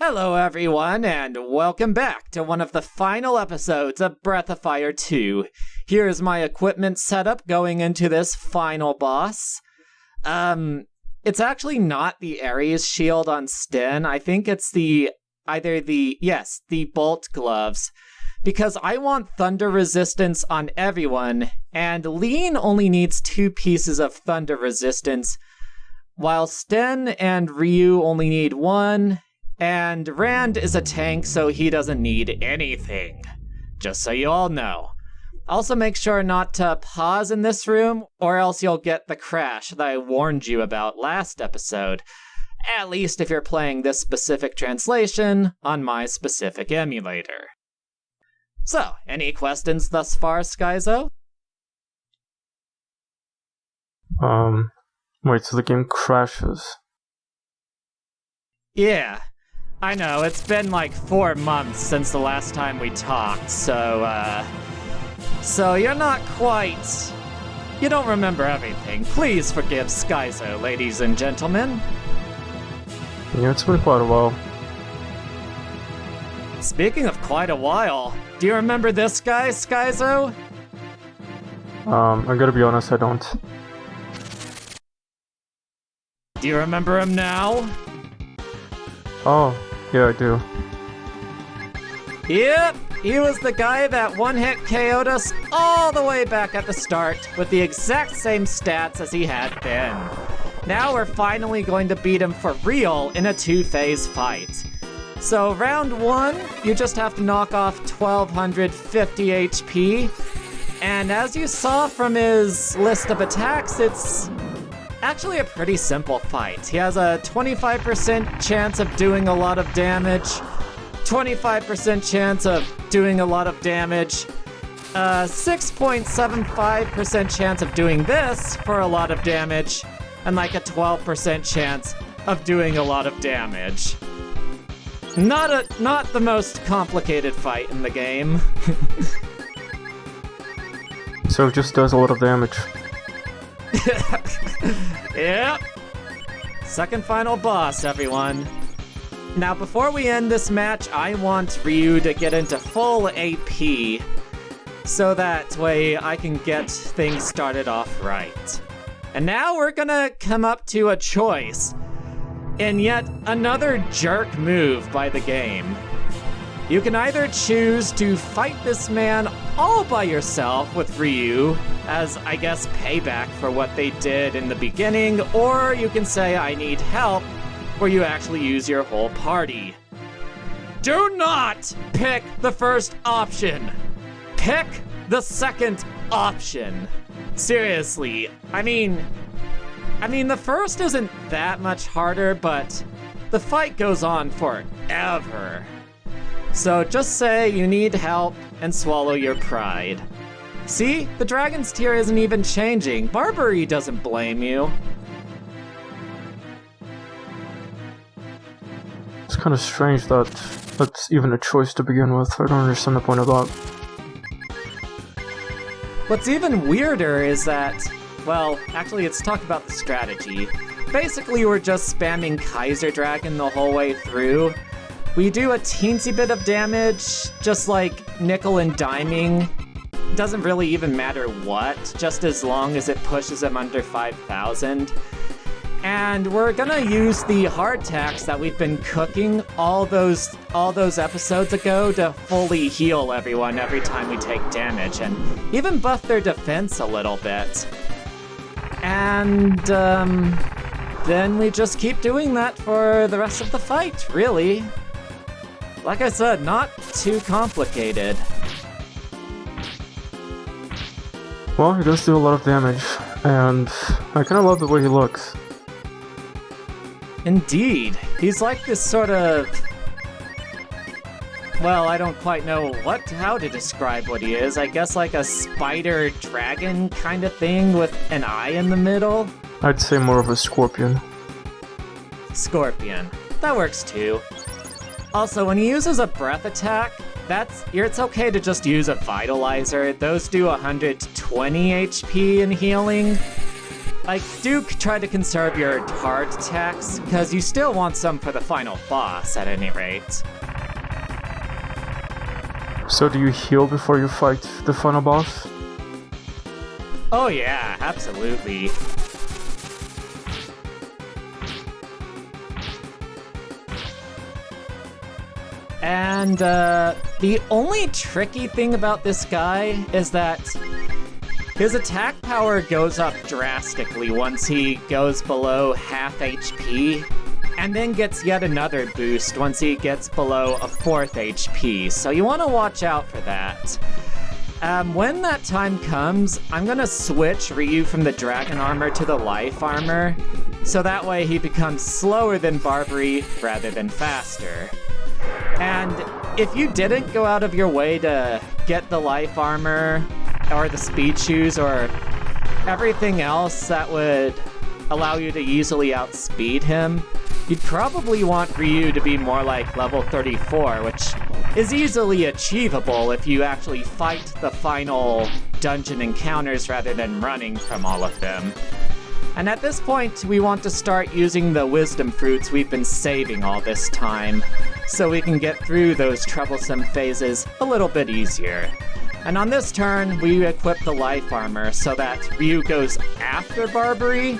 Hello everyone, and welcome back to one of the final episodes of Breath of Fire 2. Here's my equipment setup going into this final boss. It's actually not the Ares shield on Sten. I think it's the bolt gloves. Because I want thunder resistance on everyone, and Lean only needs 2 pieces of thunder resistance, while Sten and Ryu only need 1, and Rand is a tank, so he doesn't need anything. Just so you all know. Also make sure not to pause in this room, or else you'll get the crash that I warned you about last episode. At least if you're playing this specific translation on my specific emulator. So, any questions thus far, Skyzo? Wait, so the game crashes? Yeah, I know, it's been like 4 months since the last time we talked, so you're not quite... You don't remember everything. Please forgive Skyzo, ladies and gentlemen. Yeah, it's been quite a while. Speaking of quite a while, do you remember this guy, Skyzo? I gotta be honest, I don't. Do you remember him now? Oh, yeah, I do. Yep, he was the guy that one-hit KO'd us all the way back at the start with the exact same stats as he had been. Now we're finally going to beat him for real in a 2-phase fight. So round 1, you just have to knock off 1250 HP, and as you saw from his list of attacks, it's actually a pretty simple fight. He has a 25% chance of doing a lot of damage, 25% chance of doing a lot of damage, 6.75% chance of doing this for a lot of damage, and like a 12% chance of doing a lot of damage. Not the most complicated fight in the game. So it just does a lot of damage. Yep. Second final boss, everyone. Now, before we end this match, I want Ryu to get into full AP, so that way I can get things started off right. And now we're gonna come up to a choice. In yet another jerk move by the game. You can either choose to fight this man all by yourself with Ryu, as I guess payback for what they did in the beginning, or you can say I need help, where you actually use your whole party. Do not pick the first option. Pick the second option. Seriously, I mean, the first isn't that much harder, but the fight goes on forever. So just say you need help and swallow your pride. See? The dragon's tier isn't even changing. Barubary doesn't blame you. It's kind of strange that that's even a choice to begin with. I don't understand the point of that. What's even weirder is that, well, actually, let's talk about the strategy. Basically, we're just spamming Kaiser Dragon the whole way through. We do a teensy bit of damage, just like nickel and diming. Doesn't really even matter what, just as long as it pushes him under 5,000. And we're gonna use the hardtacks that we've been cooking all those episodes ago to fully heal everyone every time we take damage, and even buff their defense a little bit. And then we just keep doing that for the rest of the fight, really. Like I said, not too complicated. Well, he does do a lot of damage, and I kind of love the way he looks. Indeed. He's like this sort of... Well, I don't quite know how to describe what he is. I guess like a spider dragon kind of thing with an eye in the middle. I'd say more of a scorpion. Scorpion. That works too. Also, when he uses a breath attack, it's okay to just use a vitalizer. Those do 120 HP in healing. Like, do try to conserve your heart attacks, because you still want some for the final boss, at any rate. So do you heal before you fight the final boss? Oh yeah, absolutely. And, the only tricky thing about this guy is that his attack power goes up drastically once he goes below half HP, and then gets yet another boost once he gets below a fourth HP, so you want to watch out for that. When that time comes, I'm gonna switch Ryu from the dragon armor to the life armor, so that way he becomes slower than Barubary rather than faster. And if you didn't go out of your way to get the life armor, or the speed shoes, or everything else that would allow you to easily outspeed him, you'd probably want Ryu to be more like level 34, which is easily achievable if you actually fight the final dungeon encounters rather than running from all of them. And at this point, we want to start using the wisdom fruits we've been saving all this time, so we can get through those troublesome phases a little bit easier. And on this turn, we equip the life armor so that Ryu goes after Barubary.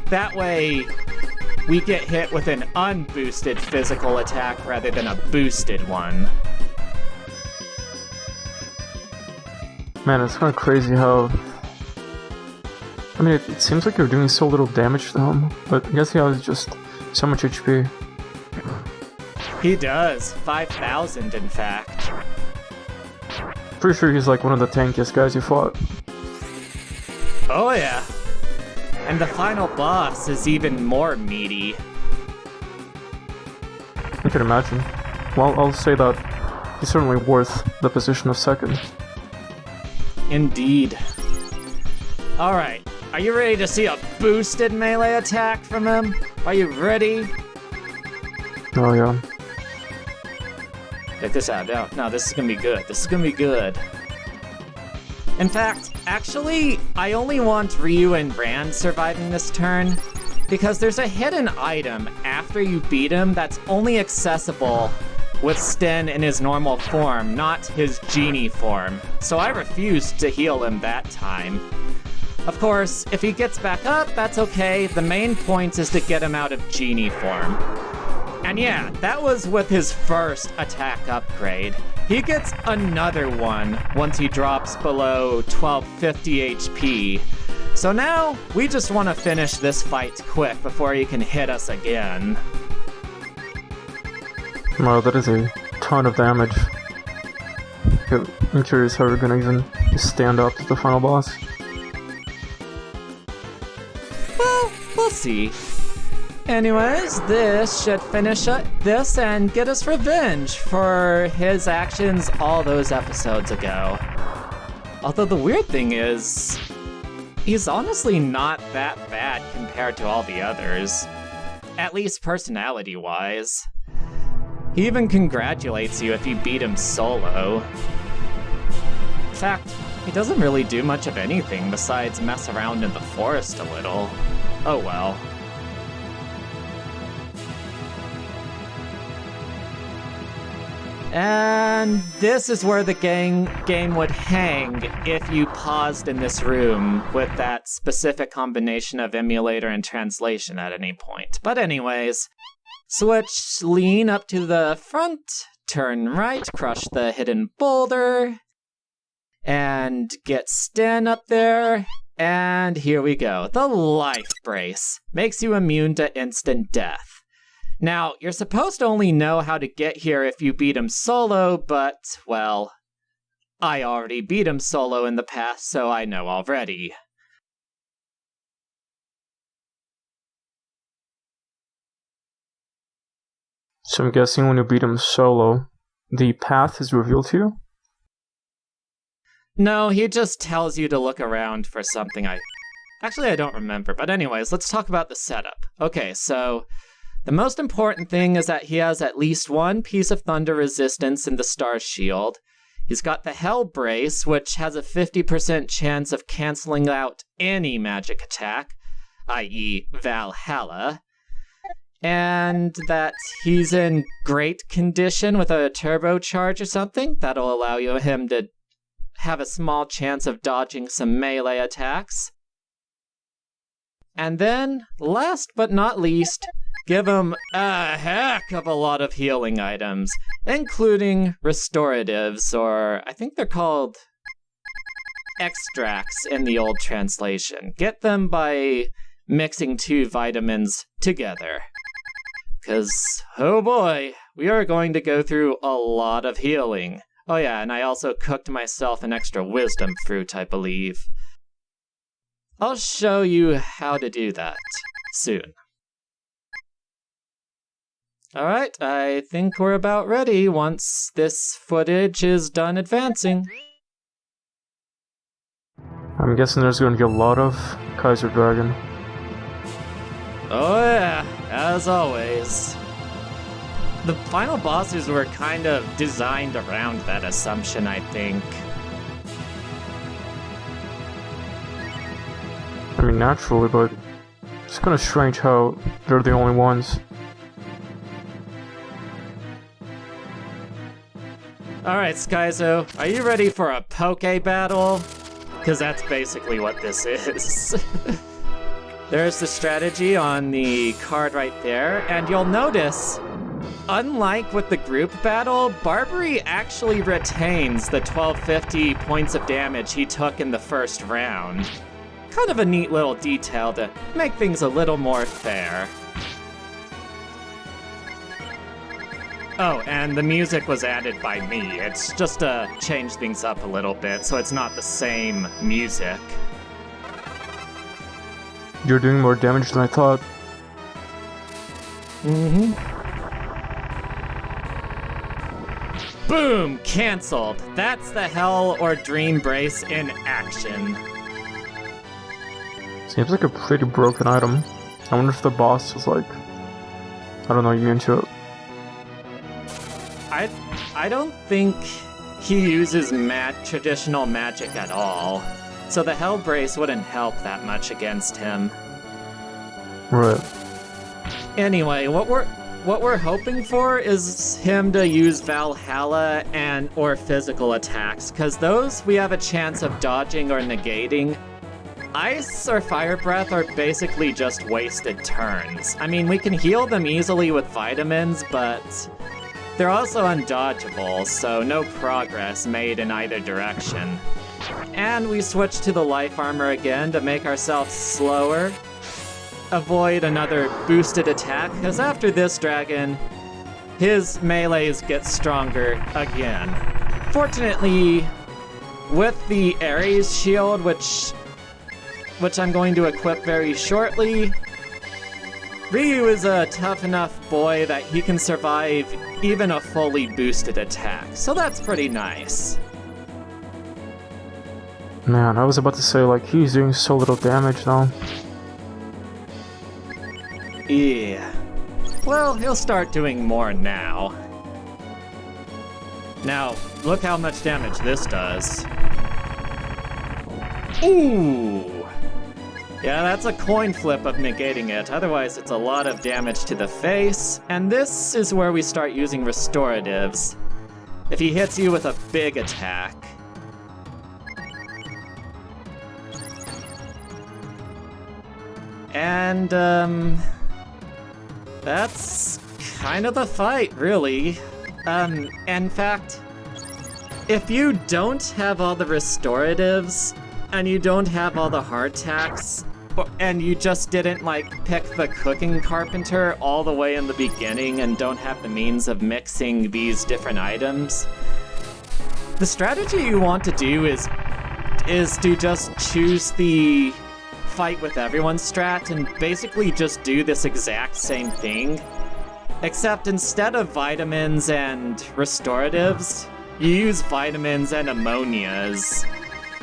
That way, we get hit with an unboosted physical attack rather than a boosted one. Man, it's kind of crazy how... I mean, it seems like you're doing so little damage to him, but I guess he has just so much HP. He does. 5,000, in fact. Pretty sure he's like one of the tankiest guys you fought. Oh yeah. And the final boss is even more meaty. I can imagine. Well, I'll say that he's certainly worth the position of second. Indeed. Alright, are you ready to see a boosted melee attack from him? Are you ready? Oh yeah. Check this out. No, this is gonna be good. This is gonna be good. In fact, actually, I only want Ryu and Rand surviving this turn, because there's a hidden item after you beat him that's only accessible with Sten in his normal form, not his genie form. So I refused to heal him that time. Of course, if he gets back up, that's okay. The main point is to get him out of genie form. And yeah, that was with his first attack upgrade. He gets another one once he drops below 1250 HP. So now, we just want to finish this fight quick before he can hit us again. Wow, that is a ton of damage. I'm curious how we're gonna even stand up to the final boss. Well, we'll see. Anyways, this should finish this and get us revenge for his actions all those episodes ago. Although the weird thing is, he's honestly not that bad compared to all the others. At least personality-wise. He even congratulates you if you beat him solo. In fact, he doesn't really do much of anything besides mess around in the forest a little. Oh well. And this is where the game would hang if you paused in this room with that specific combination of emulator and translation at any point. But anyways, switch lean up to the front, turn right, crush the hidden boulder, and get Sten up there, and here we go. The life brace makes you immune to instant death. Now, you're supposed to only know how to get here if you beat him solo, but, well, I already beat him solo in the past, so I know already. So I'm guessing when you beat him solo, the path is revealed to you? No, he just tells you to look around for something Actually, I don't remember, but anyways, let's talk about the setup. Okay, so the most important thing is that he has at least one piece of thunder resistance in the star shield. He's got the Hell Brace, which has a 50% chance of canceling out any magic attack, i.e. Valhalla, and that he's in great condition with a turbocharge or something. That'll allow him to have a small chance of dodging some melee attacks. And then, last but not least, give him a heck of a lot of healing items, including restoratives, or I think they're called extracts in the old translation. Get them by mixing 2 vitamins together. Because, oh boy, we are going to go through a lot of healing. Oh yeah, and I also cooked myself an extra wisdom fruit, I believe. I'll show you how to do that soon. Alright, I think we're about ready once this footage is done advancing. I'm guessing there's going to be a lot of Kaiser Dragon. Oh yeah, as always. The final bosses were kind of designed around that assumption, I think. I mean, naturally, but it's kind of strange how they're the only ones. Alright, Skyzo, are you ready for a Poke battle? Because that's basically what this is. There's the strategy on the card right there, and you'll notice, unlike with the group battle, Barubary actually retains the 1250 points of damage he took in the first round. Kind of a neat little detail to make things a little more fair. Oh, and the music was added by me. It's just to change things up a little bit, so it's not the same music. You're doing more damage than I thought. Mm-hmm. Boom! Cancelled. That's the Hell or Dream Brace in action. Seems like a pretty broken item. I wonder if the boss is like, I don't know, immune to it. I don't think he uses traditional magic at all, so the Hell Brace wouldn't help that much against him. Right. Anyway, what we're hoping for is him to use Valhalla or physical attacks, because those we have a chance of dodging or negating. Ice or Fire Breath are basically just wasted turns. I mean, we can heal them easily with vitamins, but they're also undodgeable, so no progress made in either direction. And we switch to the life armor again to make ourselves slower. Avoid another boosted attack, because after this dragon, his melees get stronger again. Fortunately, with the Ares shield, which I'm going to equip very shortly, Ryu is a tough enough boy that he can survive even a fully boosted attack, so that's pretty nice. Man, I was about to say, like, he's doing so little damage now. Yeah. Well, he'll start doing more now. Now, look how much damage this does. Ooh! Yeah, that's a coin flip of negating it, otherwise it's a lot of damage to the face, and this is where we start using restoratives. If he hits you with a big attack. And, that's kind of the fight, really. In fact, if you don't have all the restoratives, and you don't have all the hardtacks, and you just didn't, like, pick the cooking carpenter all the way in the beginning and don't have the means of mixing these different items, the strategy you want to do is to just choose the fight with everyone strat and basically just do this exact same thing, except instead of vitamins and restoratives, you use vitamins and ammonias.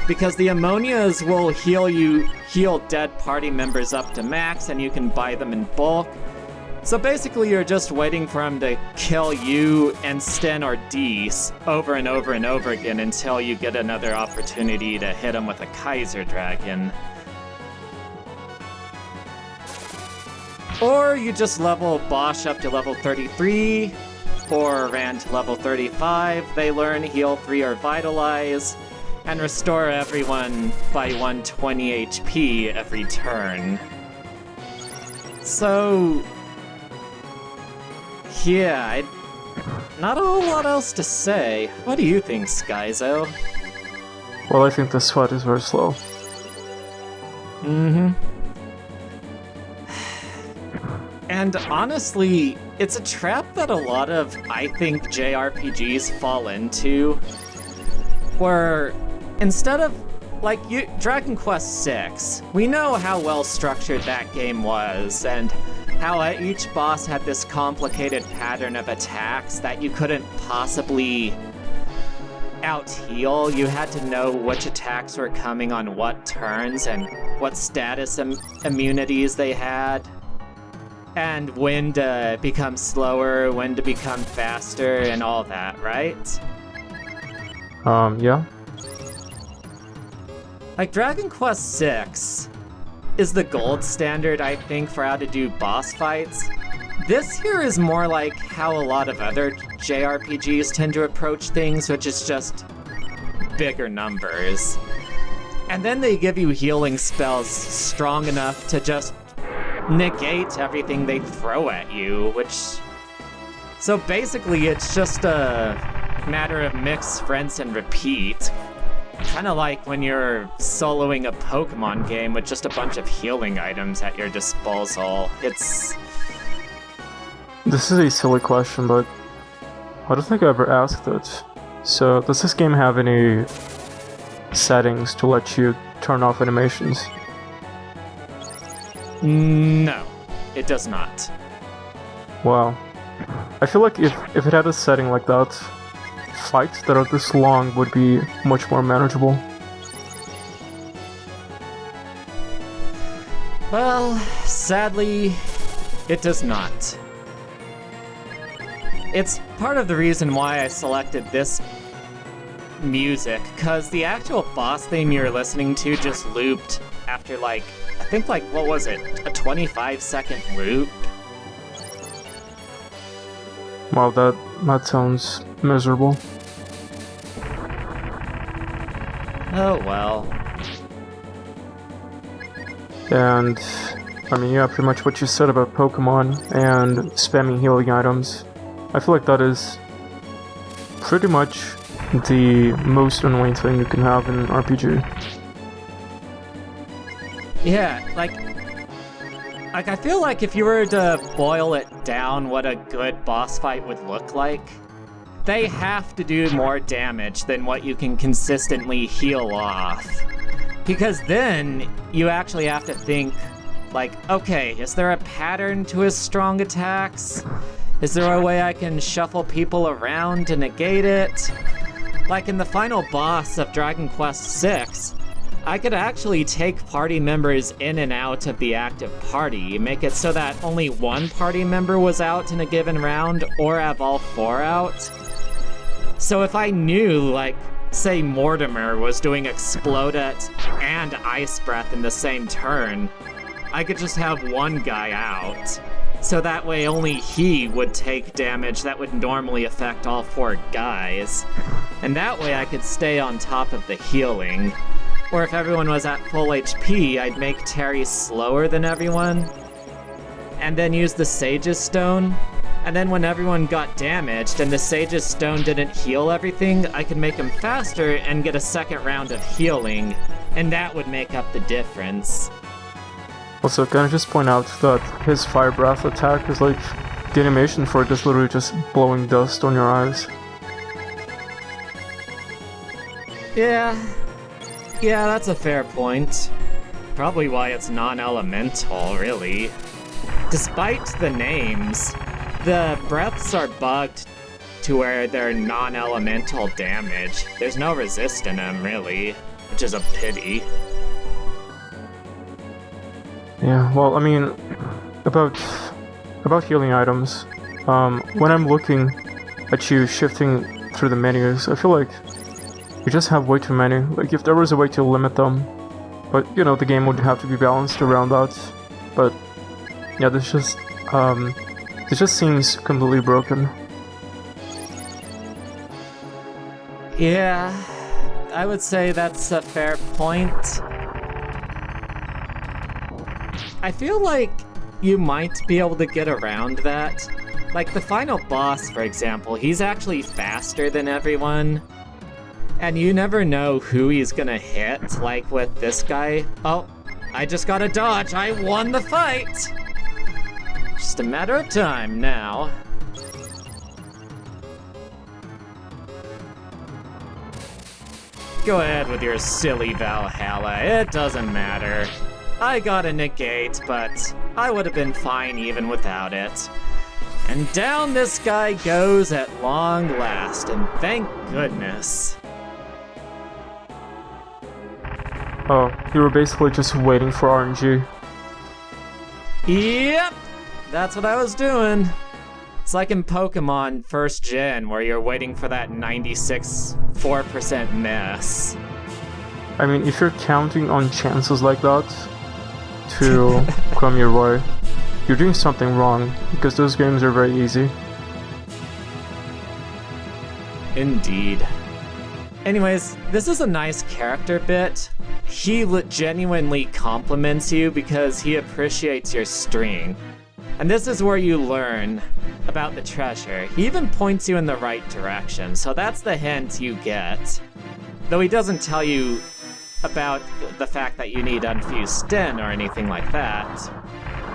Because the ammonias will heal dead party members up to max, and you can buy them in bulk. So basically you're just waiting for him to kill you and Sten or Dees over and over and over again until you get another opportunity to hit him with a Kaiser Dragon. Or you just level Bosch up to level 33, or ran to level 35, they learn Heal 3 or Vitalize, and restore everyone by 120 HP every turn. So... yeah, not a whole lot else to say. What do you think, Skyzo? Well, I think the sweat is very slow. Mm-hmm. And honestly, it's a trap that a lot of, I think, JRPGs fall into, where instead of, like, Dragon Quest VI, we know how well structured that game was, and how each boss had this complicated pattern of attacks that you couldn't possibly out-heal. You had to know which attacks were coming on what turns and what status immunities they had, and when to become slower, when to become faster, and all that, right? Yeah. Like, Dragon Quest VI is the gold standard, I think, for how to do boss fights. This here is more like how a lot of other JRPGs tend to approach things, which is just bigger numbers. And then they give you healing spells strong enough to just negate everything they throw at you, which... so basically it's just a matter of mix, rinse, and repeat. Kind of like when you're soloing a Pokemon game with just a bunch of healing items at your disposal. It's... This is a silly question, but I don't think I ever asked it. So, does this game have any settings to let you turn off animations? No, it does not. Wow. I feel like if it had a setting like that, fights that are this long would be much more manageable. Well, sadly, it does not. It's part of the reason why I selected this music, because the actual boss theme you're listening to just looped after, like, I think, like, what was it? A 25-second loop? Wow, that sounds miserable. Oh well. And, I mean, yeah, pretty much what you said about Pokemon and spamming healing items. I feel like that is pretty much the most annoying thing you can have in an RPG. Yeah, like I feel like if you were to boil it down what a good boss fight would look like, they have to do more damage than what you can consistently heal off. Because then you actually have to think, like, okay, is there a pattern to his strong attacks? Is there a way I can shuffle people around to negate it? Like in the final boss of Dragon Quest VI, I could actually take party members in and out of the active party, make it so that only one party member was out in a given round, or have all four out. So if I knew, like, say Mortimer was doing Explode It and Ice Breath in the same turn, I could just have one guy out. So that way only he would take damage that would normally affect all four guys. And that way I could stay on top of the healing. Or if everyone was at full HP, I'd make Terry slower than everyone, and then use the Sage's Stone. And then when everyone got damaged and the Sage's Stone didn't heal everything, I could make him faster and get a second round of healing, and that would make up the difference. Also, can I just point out that his Fire Breath attack is like, the animation for it is literally just blowing dust on your eyes. Yeah, that's a fair point. Probably why it's non-elemental, really. Despite the names, the breaths are bugged to where they're non-elemental damage. There's no resist in them, really, which is a pity. Yeah, well, I mean, about healing items, when I'm looking at you shifting through the menus, I feel like you just have way too many. Like, if there was a way to limit them, but, you know, the game would have to be balanced around that. But Yeah, this just seems completely broken. Yeah, I would say that's a fair point. I feel like you might be able to get around that. Like the final boss, for example, he's actually faster than everyone. And you never know who he's gonna hit, like with this guy. Oh, I just got a dodge. I won the fight! Just a matter of time now. Go ahead with your silly Valhalla. It doesn't matter. I got a negate, but I would have been fine even without it. And down this guy goes at long last, and thank goodness. Oh, you were basically just waiting for RNG. Yep, that's what I was doing. It's like in Pokemon First Gen, where you're waiting for that 96.4% miss. I mean, if you're counting on chances like that to come your way, you're doing something wrong, because those games are very easy. Indeed. Anyways, this is a nice character bit. He genuinely compliments you because he appreciates your string. And this is where you learn about the treasure. He even points you in the right direction, so that's the hint you get. Though he doesn't tell you about the fact that you need unfused Sten or anything like that.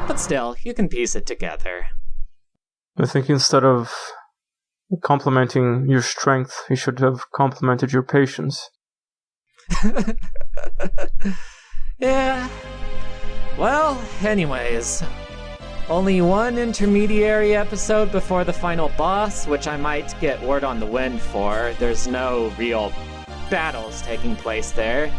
But still, you can piece it together. I think instead of complimenting your strength, you should have complimented your patience. Yeah. Well, anyways, only one intermediary episode before the final boss, which I might get word on the wind for. There's no real battles taking place there.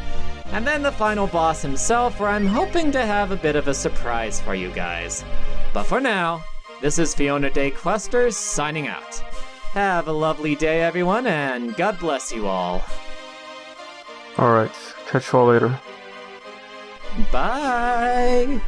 And then the final boss himself, where I'm hoping to have a bit of a surprise for you guys. But for now, this is Fiona Day Clusters signing out. Have a lovely day, everyone, and God bless you all. Alright, catch you all later. Bye!